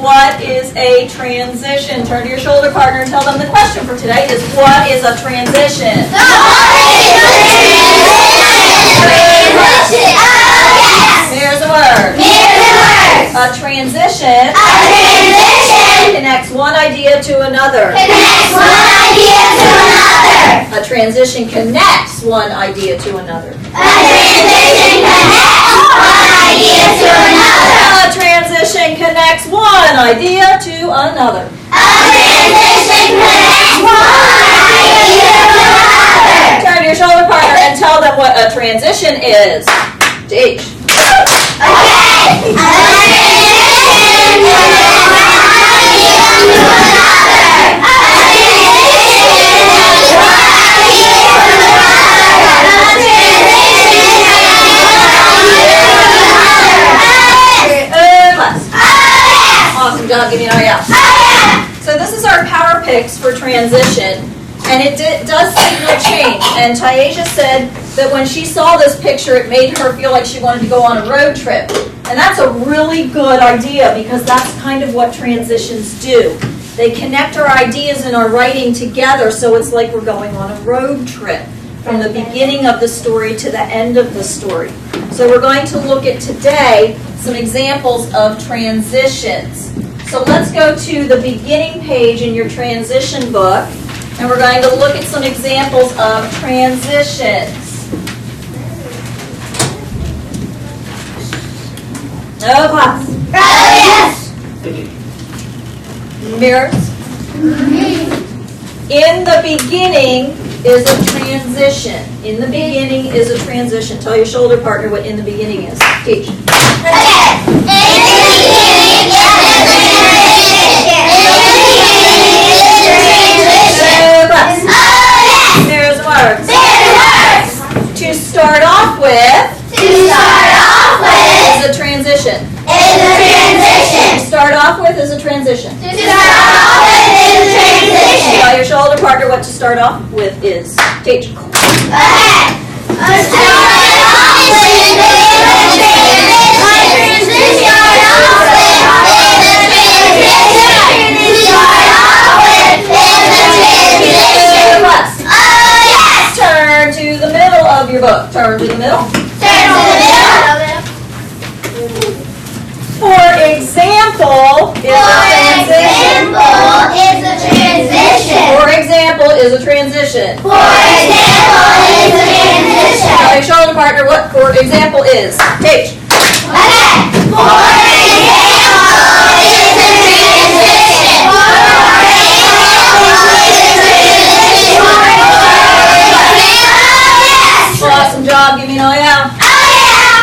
what is a transition? Turn to your shoulder partner and tell them the question for today is, what is a transition? Here's a word. A transition connects one idea to another. A transition connects one idea to another. A transition connects one idea to another. Turn to your shoulder partner and tell them what a transition is. Teach. Awesome job, give me an yeah. So this is our power picks for transition, and it does signal change. And Taisha said that when she saw this picture, it made her feel like she wanted to go on a road trip. And that's a really good idea because that's kind of what transitions do. They connect our ideas and our writing together, so it's like we're going on a road trip from the beginning of the story to the end of the story. So we're going to look at today some examples of transitions. So let's go to the beginning page in your transition book, and we're going to look at some examples of transitions. No class. Yes. Mirrors. In the beginning is a transition. In the beginning is a transition. Tell your shoulder partner what in the beginning is. Teach. There's words. To start off with. Is a transition. To start off with is a transition. Tell your shoulder partner what to start off with is. Teach. Turn to the middle of your book. Turn to the middle. For example is a transition. For example is a transition. Tell your shoulder partner what for example is. Teach. Awesome job. Give me an oh yeah.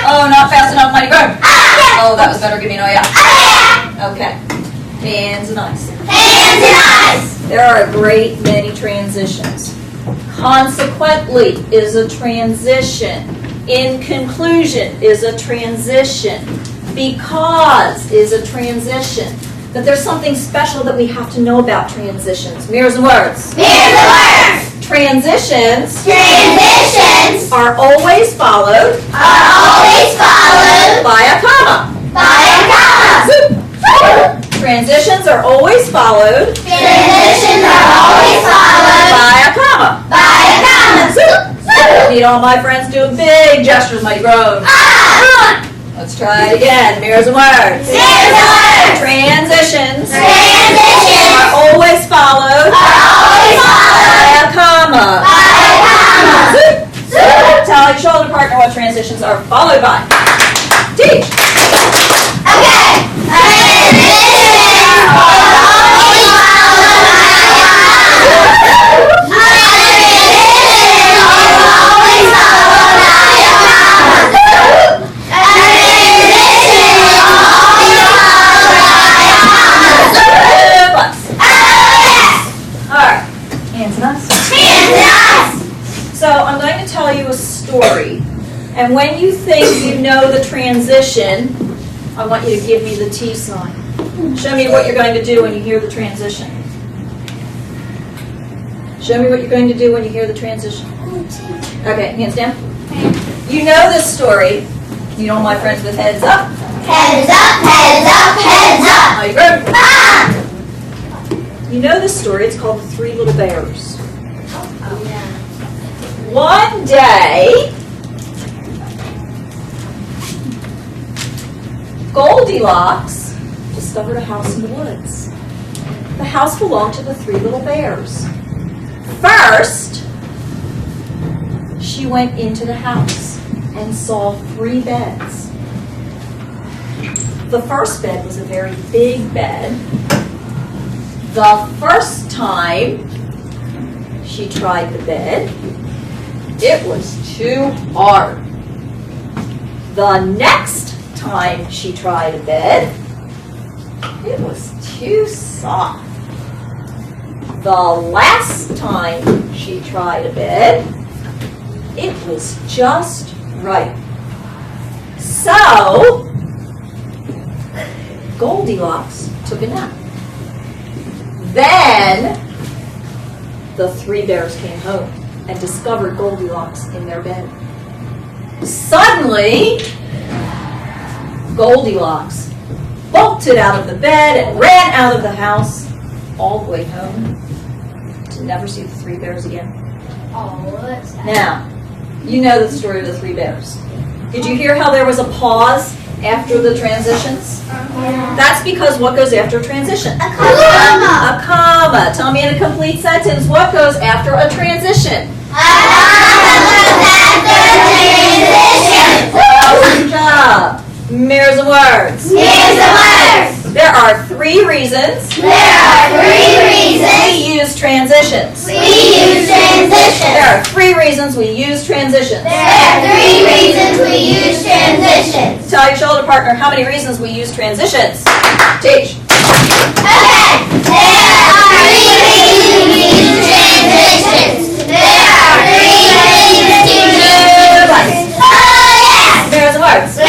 Oh, not fast enough, mighty bird. Oh, that was better. Give me an oh yeah. Okay. Hands and eyes. There are a great many transitions. Consequently is a transition. In conclusion is a transition. Because is a transition. But there's something special that we have to know about transitions. Mirrors and words. Transitions are always followed by a comma. Transitions are always followed by a comma. Need all my friends doing big gestures, mighty grown. Let's try it again. Mirrors and words. Transitions are always followed by a comma. Tell your shoulder partner what transitions are followed by. Teach. So I'm going to tell you a story, and when you think you know the transition, I want you to give me the T sign. Show me what you're going to do when you hear the transition. Show me what you're going to do when you hear the transition. Okay, hands down. You know this story. You know my friends with heads up. Heads up, heads up, heads up. Are you good? You know this story. It's called The Three Little Bears. One day, Goldilocks discovered a house in the woods. The house belonged to the three little bears. First, she went into the house and saw 3 beds. The first bed was a very big bed. The first time she tried the bed, it was too hard. The next time she tried a bed, it was too soft. The last time she tried a bed, it was just right. So, Goldilocks took a nap. Then, the 3 bears came home and discovered Goldilocks in their bed. Suddenly, Goldilocks bolted out of the bed and ran out of the house all the way home to never see the 3 bears again. Oh, that's sad. Now, you know the story of the 3 bears. Did you hear how there was a pause after the transitions? That's because what goes after a transition? A comma. A comma. Tell me in a complete sentence, what goes after a transition? Good job. Mirrors and words. There are 3 reasons we use transitions. There are 3 reasons we use transitions. Tell your shoulder partner how many reasons we use transitions. Teach. Mirrors and words.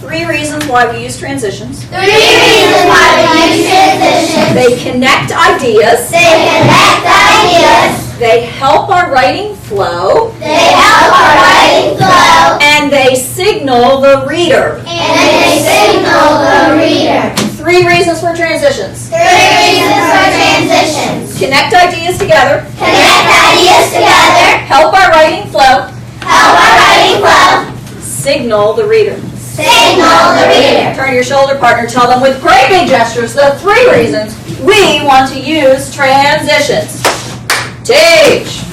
3 reasons why we use transitions. They connect ideas. They help our writing flow. And they signal the reader. 3 reasons for transitions. Connect ideas together. Help our writing flow. Signal the reader. Turn to your shoulder partner. Tell them with great big gestures the 3 reasons we want to use transitions. Teach.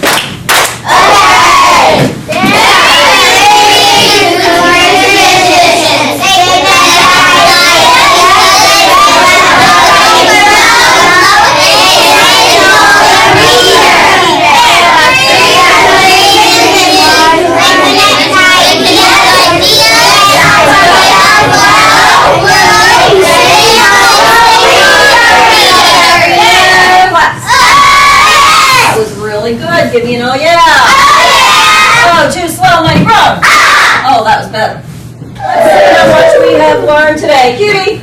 Give me an oh yeah. Oh, too slow, mighty wrong. Oh, that was better. Let's see how much we have learned today. Cutie.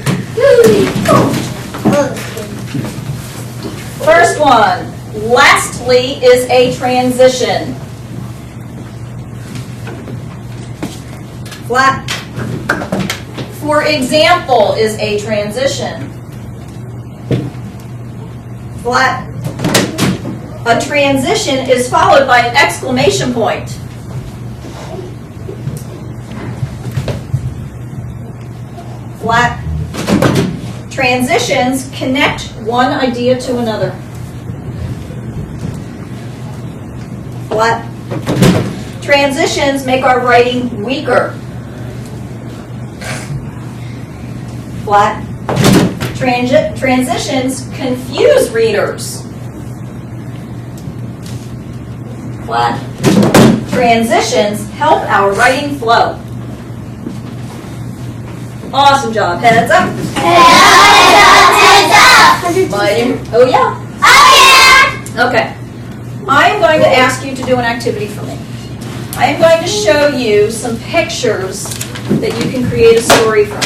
First one. Lastly is a transition. Flat. For example is a transition. Flat. A transition is followed by an exclamation point. Flat. Transitions connect one idea to another. Flat. Transitions make our writing weaker. Flat. Transitions confuse readers. Flat. Transitions help our writing flow. Awesome job. Heads up. Mighty. Oh yeah. Okay. I am going to ask you to do an activity for me. I am going to show you some pictures that you can create a story from.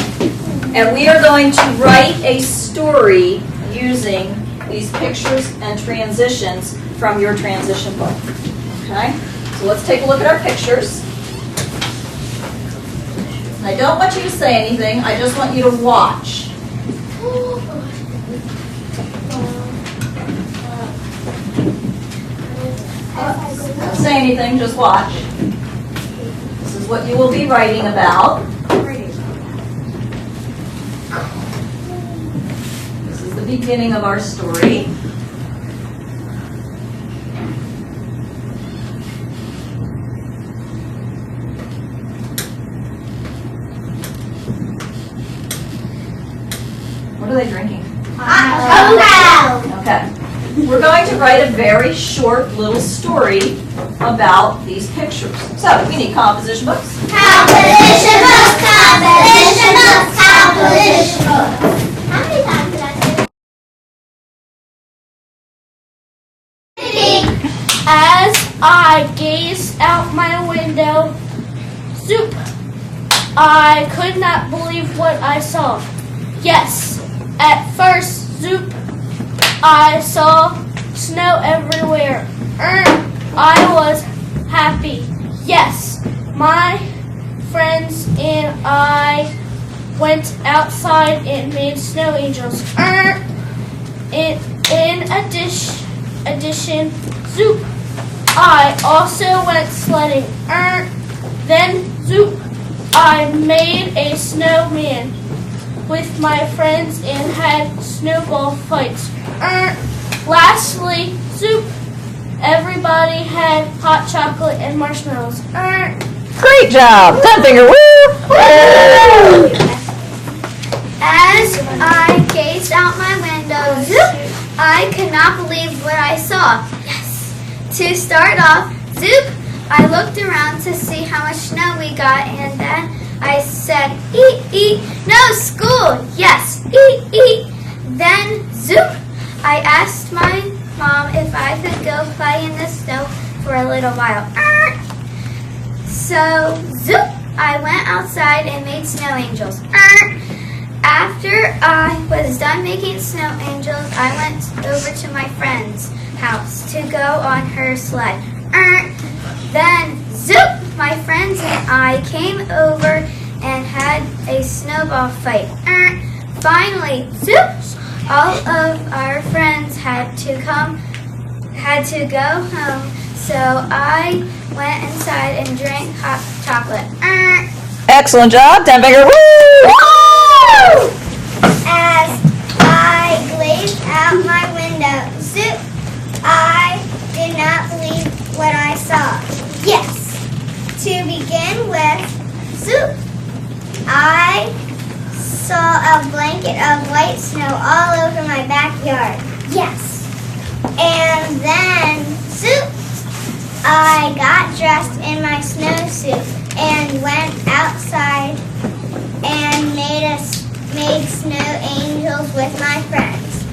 And we are going to write a story using these pictures and transitions from your transition book. Okay? So let's take a look at our pictures. I don't want you to say anything, I just want you to watch. Don't say anything, just watch. This is what you will be writing about. This is the beginning of our story. What are they drinking? Okay. We're going to write a very short little story about these pictures. So, we need composition books. Composition books, composition books, composition books. How many times did I say that? As I gazed out my window, zoop, I could not believe what I saw. Yes, at first, zoop, I saw snow everywhere. I was happy. Yes, my friends and I went outside and made snow angels. In addition, zoop, I also went sledding. Then, zoop, I made a snowman with my friends and had snowball fights. Lastly, zoop, everybody had hot chocolate and marshmallows. Great job! 10-finger, woo! As I gazed out my window, zoop, I could not believe what I saw. Yes. To start off, zoop, I looked around to see how much snow we got, and then I said, eat, no school, yes, eat. Then, zoop, I asked my mom if I could go play in the snow for a little while. So, zoop, I went outside and made snow angels. After I was done making snow angels, I went over to my friend's house to go on her sled. Then, zoop, my friends and I came over and had a snowball fight. Finally, zoop, all of our friends had to go home, so I went inside and drank hot chocolate. Excellent job, 10-finger, woo! As I glazed out my window, zoop, I did not believe what I saw. Yes. To begin with, zoop, I saw a blanket of white snow all over my backyard. Yes. And then, zoop, I got dressed in my snowsuit and went outside and made snow angels with my friends.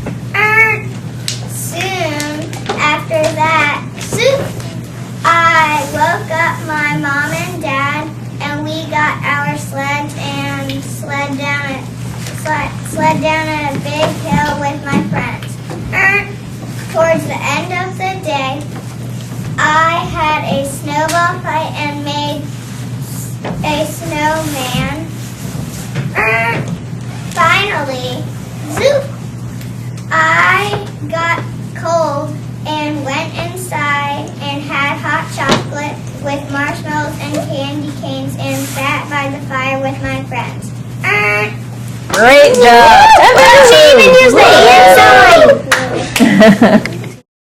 Soon after that, zoop, I woke up my mom and dad, and we got our sleds and sled down a big hill with my friends. Towards the end of the day, I had a snowball fight and made a snowman. Finally, zoop, I got cold and went inside and had hot chocolate with marshmallows and candy canes and sat by the fire with my friends. Great job! 10-finger, She even used the hand sign. woo!